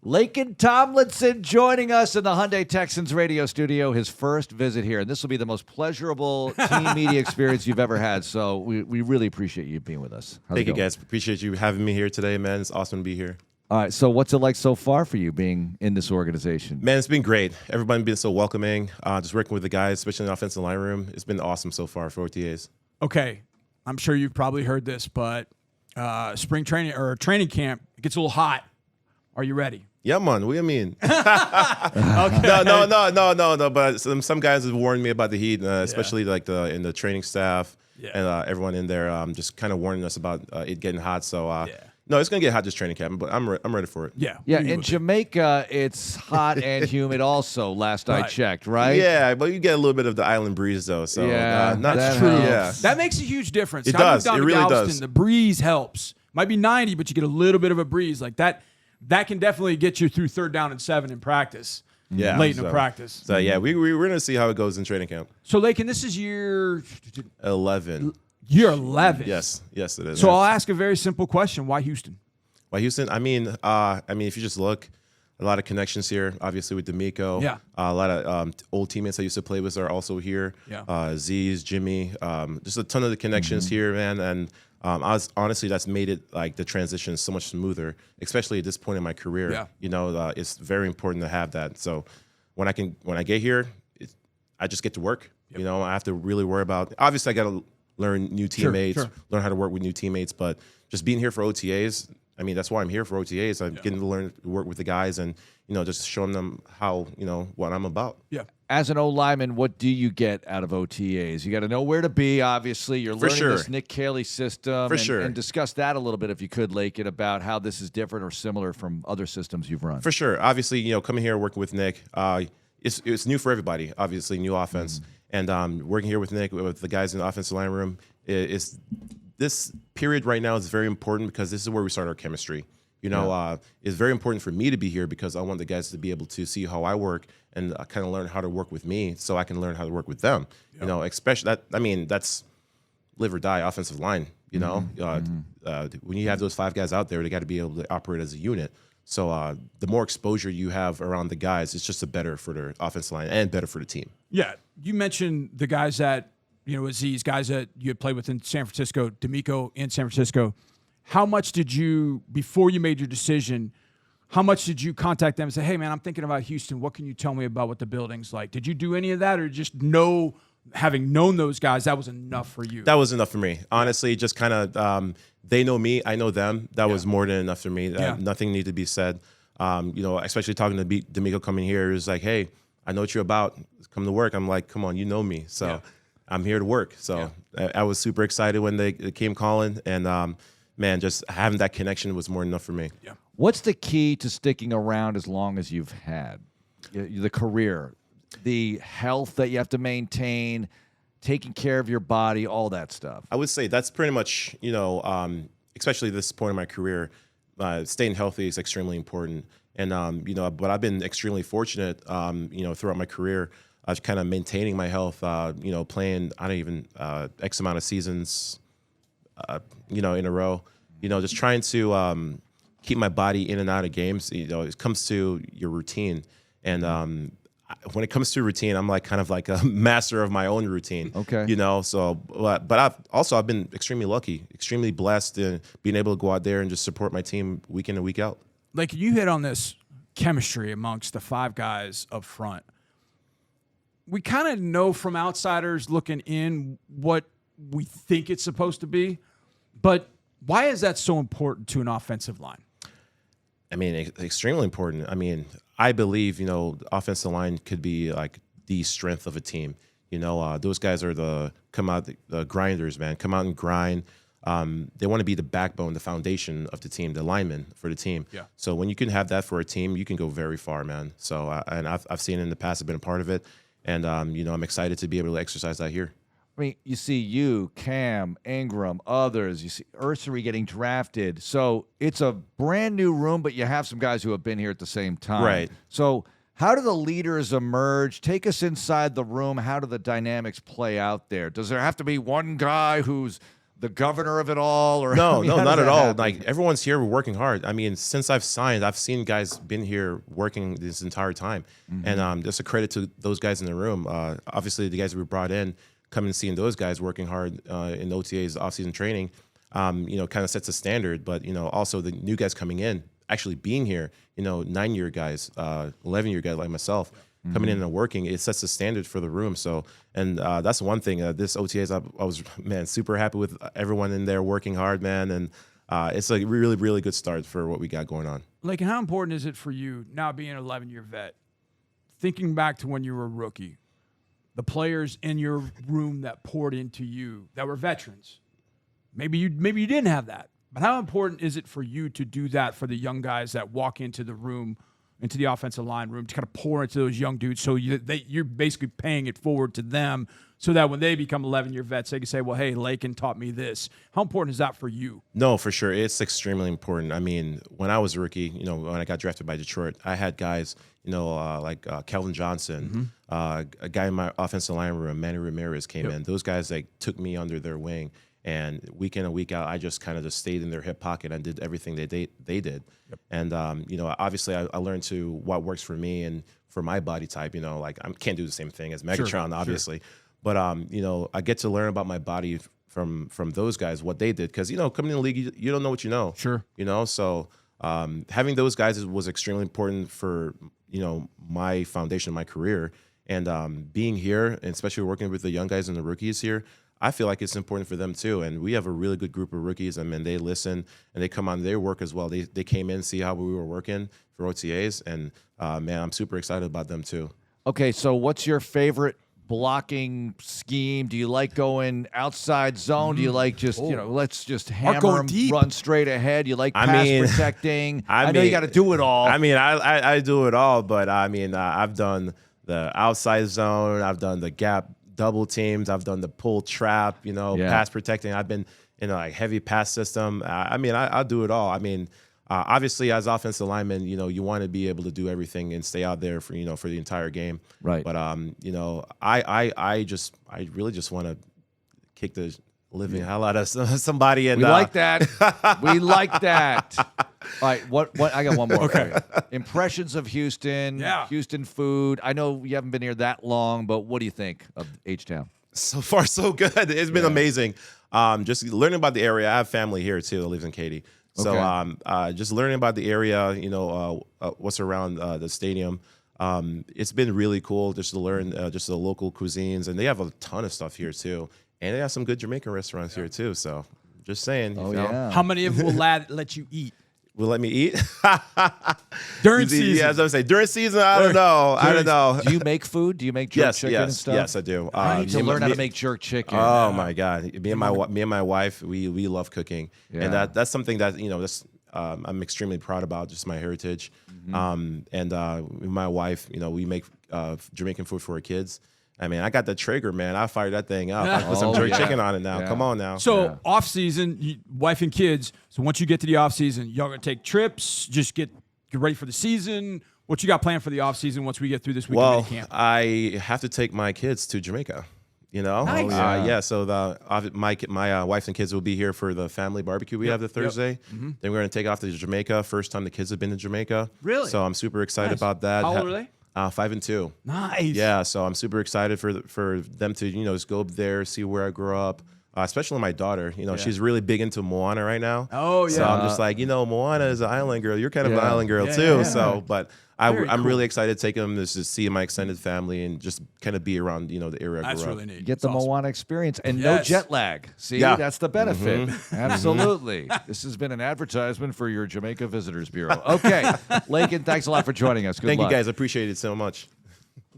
Laken Tomlinson joining us in the Hyundai Texans radio studio, his first visit here. And this will be the most pleasurable team media experience you've ever had. So we really appreciate you being with us. Thank you, guys. Appreciate you having me here today, man. It's awesome to be here. All right, so what's it like so far for you being in this organization? Man, it's been great. Everybody been so welcoming. Just working with the guys, especially in the offensive line room. It's been awesome so far for OTAs. Okay, I'm sure you've probably heard this, but spring training or training camp, it gets a little hot. Are you ready? Yeah, man. What do you mean? Okay. No. But some guys have warned me about the heat, especially like in the training staff and everyone in there. Just kind of warning us about it getting hot. So no, it's gonna get hot this training camp, but I'm ready for it. Yeah. In Jamaica, it's hot and humid also. Last I checked, right? Yeah, but you get a little bit of the island breeze though. So that's true. Yeah. That makes a huge difference. It does. It really Galveston, does. The breeze helps. Might be 90, but you get a little bit of a breeze like that. That can definitely get you through 3rd down and 7 in practice. Yeah, late in the practice. So yeah, we're gonna see how it goes in training camp. So Laken, this is year 11. Year 11. Yes, it is. So I'll ask a very simple question: why Houston? Why Houston? I mean, if you just look, a lot of connections here. Obviously with D'Amico. Yeah. A lot of old teammates I used to play with are also here. Yeah. Z's, Jimmy. Just a ton of the connections here, man. And honestly, that's made it like the transition so much smoother, especially at this point in my career. Yeah. You know, it's very important to have that. So when I get here, I just get to work. Yep. You know, I have to really worry about. Obviously, I got to learn new teammates, learn how to work with new teammates. But just being here for OTAs, I mean, that's why I'm here for OTAs. I'm getting to learn to work with the guys and, just showing them how, what I'm about. Yeah. As an O-lineman, what do you get out of OTAs? You got to know where to be, obviously. You're learning this Nick Caley system. And discuss that a little bit, if you could, Laken, about how this is different or similar from other systems you've run. For sure. Obviously, coming here working with Nick, it's new for everybody, obviously, new offense. And working here with Nick, with the guys in the offensive line room, this period right now is very important because this is where we start our chemistry. It's very important for me to be here because I want the guys to be able to see how I work and kind of learn how to work with me so I can learn how to work with them. Especially that's live or die offensive line. When you have those 5 guys out there, they got to be able to operate as a unit. So the more exposure you have around the guys, it's just better for their offensive line and better for the team. Yeah. You mentioned the guys that, Aziz, guys that you had played with in San Francisco, D'Amico in San Francisco. How much did you, before you made your decision, how much did you contact them and say, hey, man, I'm thinking about Houston. What can you tell me about what the building's like? Did you do any of that or just having known those guys, that was enough for you? That was enough for me. Honestly, just kind of they know me, I know them. That was more than enough for me. Nothing needed to be said. Especially talking to D'Amico coming here, it was like, hey, I know what you're about. Come to work. I'm like, come on, you know me. So I'm here to work. So I was super excited when they came calling. And, man, just having that connection was more than enough for me. Yeah. What's the key to sticking around as long as you've had? The career, the health that you have to maintain, taking care of your body, all that stuff. I would say that's pretty much, especially this point in my career, staying healthy is extremely important. And, but I've been extremely fortunate, throughout my career, kind of maintaining my health, playing, X amount of seasons, in a row, just trying to keep my body in and out of games. It comes to your routine. And when it comes to routine, I'm kind of like a master of my own routine. Okay. But I've been extremely lucky, extremely blessed in being able to go out there and just support my team week in and week out. Like you hit on this chemistry amongst the 5 guys up front. We kind of know from outsiders looking in what we think it's supposed to be, but why is that so important to an offensive line? I mean, extremely important. I mean, I believe, the offensive line could be like the strength of a team. Those guys are the grinders, man. Come out and grind. They want to be the backbone, the foundation of the team, the linemen for the team. Yeah. So when you can have that for a team, you can go very far, man. So and I've seen it in the past. I've been a part of it, and I'm excited to be able to exercise that here. I mean, you see you, Cam, Ingram, others. You see Ursary getting drafted. So it's a brand new room, but you have some guys who have been here at the same time. Right. So how do the leaders emerge? Take us inside the room. How do the dynamics play out there? Does there have to be one guy who's the governor of it all? Or no, I mean, no, not at all. happen? Like everyone's here working hard. I mean, since I've signed, I've seen guys been here working this entire time, and just a credit to those guys in the room. Obviously, the guys we brought in, coming and seeing those guys working hard in OTAs, off-season training, kind of sets a standard. But also the new guys coming in, actually being here, 9-year guys, 11-year guys like myself. Coming in and working, it sets the standard for the room. So, and that's one thing. This OTAs, I was, man, super happy with everyone in there working hard, man. And it's a really, really good start for what we got going on. Like, how important is it for you now being an 11-year vet, thinking back to when you were a rookie, the players in your room that poured into you that were veterans? Maybe you didn't have that, but how important is it for you to do that for the young guys that walk into the room, into the offensive line room, to kind of pour into those young dudes, so you're basically paying it forward to them, so that when they become 11-year vets, they can say, well, hey, Laken taught me this. How important is that for you? No, for sure. It's extremely important. I mean, when I was a rookie, when I got drafted by Detroit, I had guys, like Calvin Johnson, a guy in my offensive line room, Manny Ramirez came in. Those guys took me under their wing. And week in and week out, I just kind of just stayed in their hip pocket and did everything they did. Yep. And, obviously I learned what works for me and for my body type. Like I can't do the same thing as Megatron, obviously. Sure. But, I get to learn about my body from those guys, what they did. Because, coming in the league, you don't know what you know. Sure. So having those guys was extremely important for, my foundation, my career. And being here, and especially working with the young guys and the rookies here, I feel like it's important for them too. And we have a really good group of rookies. I mean, they listen and they come on their work as well. They came in, see how we were working for OTAs. And, man, I'm super excited about them too. Okay, so what's your favorite blocking scheme? Do you like going outside zone? Do you like just, let's just hammer them, run straight ahead? You like pass protecting? I know you got to do it all. I mean, I do it all. But, I mean, I've done the outside zone. I've done the gap double teams. I've done the pull trap, pass protecting. I've been in a heavy pass system. I mean, I'll do it all. I mean, obviously as offensive linemen, you want to be able to do everything and stay out there for the entire game. Right. But, I really just want to kick the living hell out of somebody. And we like that. We like that. All right, what? I got one more. Okay. For you. Impressions of Houston. Yeah. Houston food. I know you haven't been here that long, but what do you think of H-Town? So far, so good. It's been amazing. Just learning about the area. I have family here too that lives in Katy. So just learning about the area. What's around the stadium. It's been really cool just to learn just the local cuisines, and they have a ton of stuff here too. And they have some good Jamaican restaurants here too. So just saying. Yeah. How many of them will let you eat? Will let me eat during season? Yeah, as I say, during season, I don't know. Do you make food? Do you make jerk chicken and stuff? Yes, I do. I need to learn how to make jerk chicken. Oh my God, me and my wife, we love cooking, and that's something that I'm extremely proud about. Just my heritage, and my wife, we make Jamaican food for our kids. I mean, I got the trigger, man. I fired that thing up. I put some jerk chicken on it now. Come on now. So off season, wife and kids. So once you get to the off season, y'all gonna take trips, just get ready for the season. What you got planned for the off season once we get through this week of camp? I have to take my kids to Jamaica. Nice. So my wife and kids will be here for the family barbecue we have the Thursday. Then we're gonna take off to Jamaica. First time the kids have been to Jamaica. Really? So I'm super excited about that. How old are they? 5 and 2. Nice. Yeah, so I'm super excited for them to just go up there, see where I grew up. Especially my daughter, she's really big into Moana right now. Oh yeah. So I'm just like, Moana is an island girl. You're kind of an island girl too. So, but I'm really excited to take them to see my extended family and just kind of be around, the area I grew up. That's really neat. Get the Moana experience and no jet lag. See, that's the benefit. Absolutely. This has been an advertisement for your Jamaica Visitors Bureau. Okay, Laken, thanks a lot for joining us. Good luck. Thank you guys. I appreciate it so much.